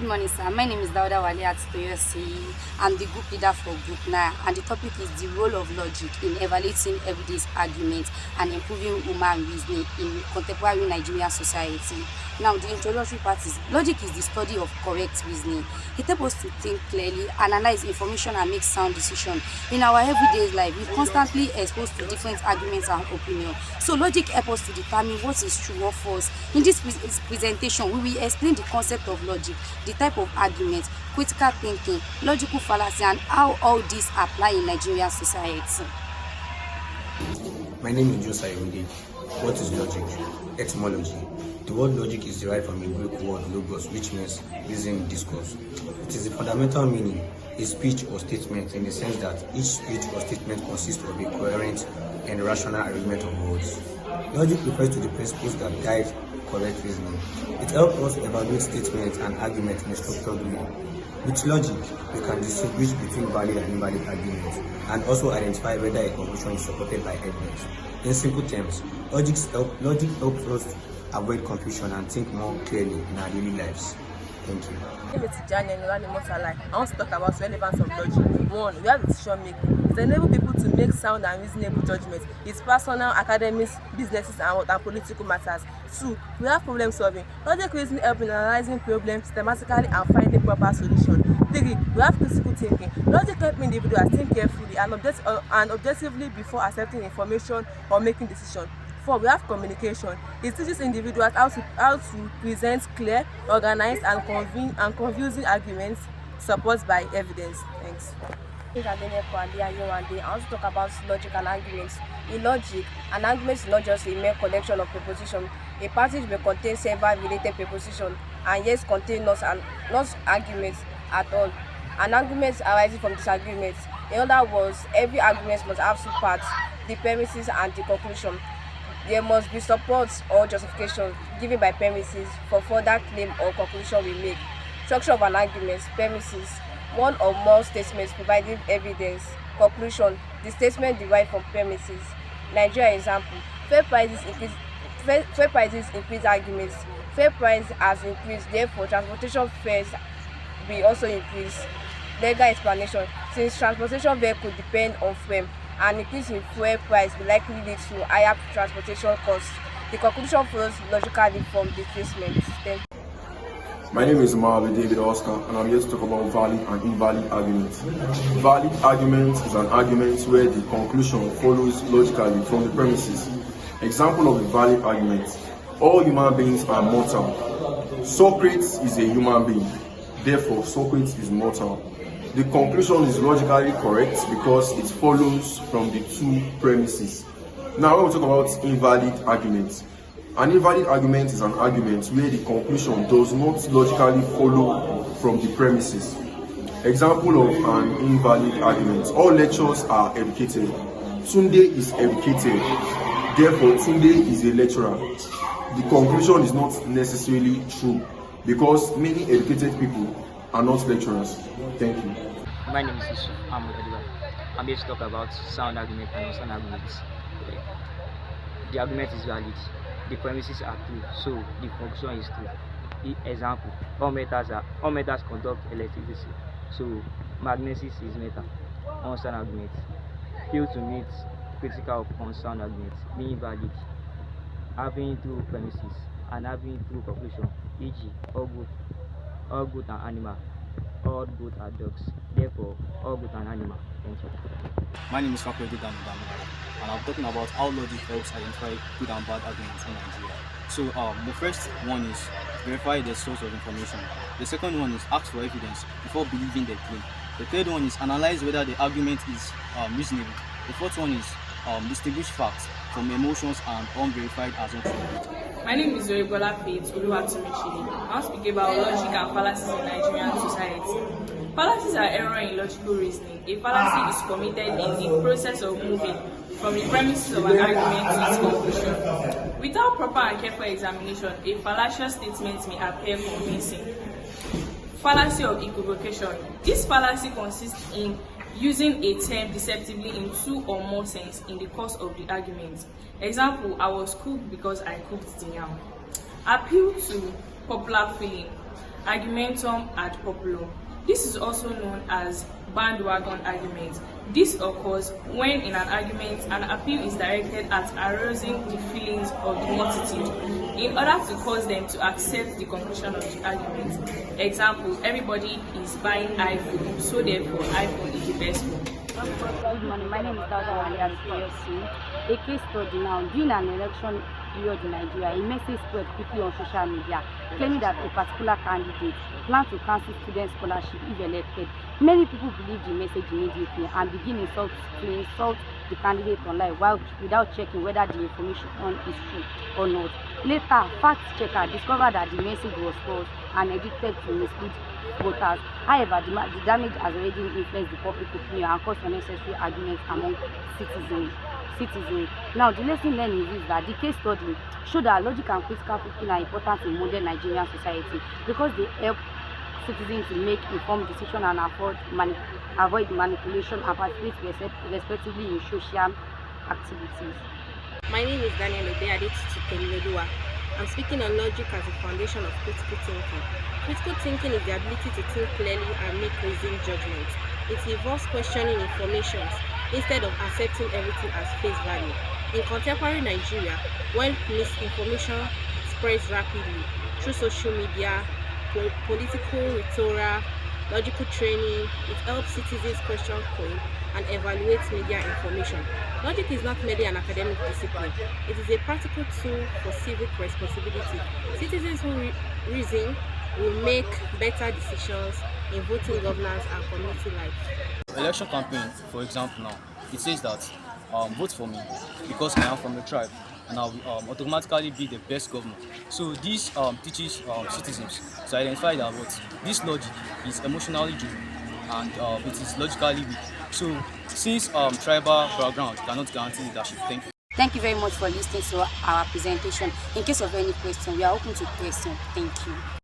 Good morning, sir. My name is Dauda Wali at Toyosi. I'm the group leader for Group 9, and the topic is the role of logic in evaluating evidence arguments and improving human reasoning in contemporary Nigerian society. Now, the introductory part is logic is the study of correct reasoning. It helps us to think clearly, analyze information, and make sound decisions. In our everyday life, we're constantly exposed to different arguments and opinions. So, logic helps us to determine what is true or false. In this presentation, we will explain the concept of logic, the type of argument, critical thinking, logical fallacy, and how all these apply in Nigerian society. My name is Joseph. What is logic? Etymology. The word logic is derived from the Greek word logos, which means reason, discourse. It is the fundamental meaning, a speech or statement, in the sense that each speech or statement consists of a coherent and rational arrangement of words. Logic refers to the principles that guide correct reasoning. It helps us evaluate statements and arguments in a structured way. With logic, we can distinguish between valid and invalid arguments and also identify whether a conclusion is supported by evidence. In simple terms, logic helps us avoid confusion and think more clearly in our daily lives. Thank you. I want to talk about the relevance of logic. 1. We have decision making. It enables people to make sound and reasonable judgments. It's personal, academic, businesses, and political matters. 2. We have problem solving. Logic reasoning helps in analyzing problems systematically and finding proper solutions. 3. We have critical thinking. Logic helps individuals think carefully and objectively before accepting information or making decisions. 4. We have communication. It teaches individuals how to present clear, organized, and convincing arguments supported by evidence. Thanks. I want to talk about logic and arguments. In logic, an argument is not just a mere collection of prepositions. A passage may contain several related prepositions and yet contain not arguments at all. An argument arises from disagreements. In other words, every argument must have two parts, the premises and the conclusion. There must be support or justification given by premises for further claim or conclusion we make. Structure of an argument: premises, one or more statements providing evidence. Conclusion: the statement derived from premises. Nigeria example: fair prices increase arguments. Fair price has increased, therefore transportation fares will also increase. Legal explanation: since transportation vehicle depend on fuel, an increase in fuel price will likely lead to higher transportation costs. The conclusion follows logically from the statement. My name is Marvin David Oscar, and I'm here to talk about valid and invalid arguments. Valid argument is an argument where the conclusion follows logically from the premises. Example of a valid argument: all human beings are mortal. Socrates is a human being, therefore Socrates is mortal. The conclusion is logically correct because it follows from the two premises. Now, when we talk about invalid arguments, an invalid argument is an argument where the conclusion does not logically follow from the premises. Example of an invalid argument: all lecturers are educated. Tunde is educated, therefore Tunde is a lecturer. The conclusion is not necessarily true because many educated people are not lecturers. Thank you. My name is Yusuf. I'm here to talk about sound argument and unsound arguments. The argument is valid. The premises are true, so the conclusion is true. Example: all metals conduct electricity, so magnesis is metal. Unsound argument: fail to meet critical of unsound arguments, being valid, having true premises and having true conclusion, e.g. all good and animal, all good are dogs, therefore all good and animal. Thank you. My name is Fakwedi Damudam, and I'm talking about how logic helps identify good and bad arguments in Nigeria. So the first one is verify the source of information. The second one is ask for evidence before believing the claim. The third one is analyze whether the argument is reasonable. The fourth one is distinguish facts from emotions and unverified assumptions. My name is Zoribola Faith Oluwatumichili. I want to speak about logic and fallacies in Nigerian society. Fallacies are errors in logical reasoning. A fallacy is committed in the process of moving from the premises of an argument to its conclusion. Without proper and careful examination, a fallacious statement may appear convincing. Fallacy of equivocation. This fallacy consists in using a term deceptively in two or more senses in the course of the argument. Example: I was cooked because I cooked the yam. Appeal to popular feeling. argumentum ad populum. This is also known as bandwagon argument. This occurs when in an argument an appeal is directed at arousing the feelings of the multitude in order to cause them to accept the conclusion of the argument. Example, everybody is buying iPhone, so therefore iPhone is the best one. Good morning, my name is Dauda Wali at PLC. A case study now, during an election period in Nigeria, a message spread quickly on social media claiming that a particular candidate plans to cancel student scholarship if elected. Many people believe the message immediately and begin to insult the candidate online without checking whether the information is true or not. Later, fact checker discovered that the message was false and edited to mislead voters. However, the damage has already influenced the public opinion and caused unnecessary arguments among citizens. Now, the lesson learned is that the case study showed that logic and critical thinking are important in modern Nigerian society because they help citizens to make informed decisions and avoid manipulation and participate respectively in social activities. My name is Daniel Obeade Titutemilodua. I'm speaking on logic as a foundation of critical thinking. Critical thinking is the ability to think clearly and make reasoned judgments. It involves questioning information instead of accepting everything as face value. In contemporary Nigeria, when misinformation spreads rapidly through social media, political rhetoric, logical training, it helps citizens question claim and evaluate media information. Logic is not merely an academic discipline. It is a practical tool for civic responsibility. Citizens who reason will make better decisions in voting, governance, and community life. Election campaign, for example, now it says that vote for me because I am from the tribe and I will automatically be the best governor. So this teaches citizens to identify that what this logic is emotionally driven and it is logically weak. So since tribal background cannot guarantee leadership, thank you. Thank you very much for listening to our presentation. In case of any question, we are open to questions. Thank you.